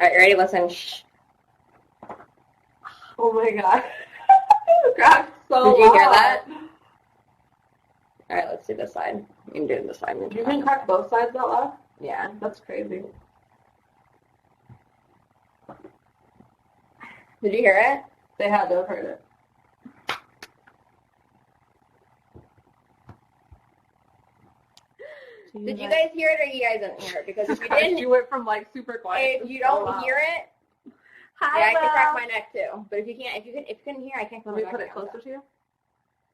Alright, you ready? Listen. Shh. Oh my god. You cracked so Did you hear loud. that? Alright, let's do this side. You can do this side. You can crack both sides that loud? Yeah. That's crazy. Did you hear it? They had to have heard it. Did you guys hear it or you guys didn't hear it? Because if you didn't, You went from like super quiet. if you don't hear it, Hi, yeah, I can crack my neck too. But if you couldn't hear, I can't. Let me put it closer to you.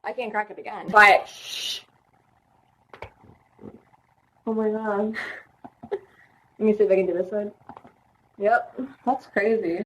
I can't crack it again. But shh. Oh my god. Let me see if I can do this one. Yep. That's crazy.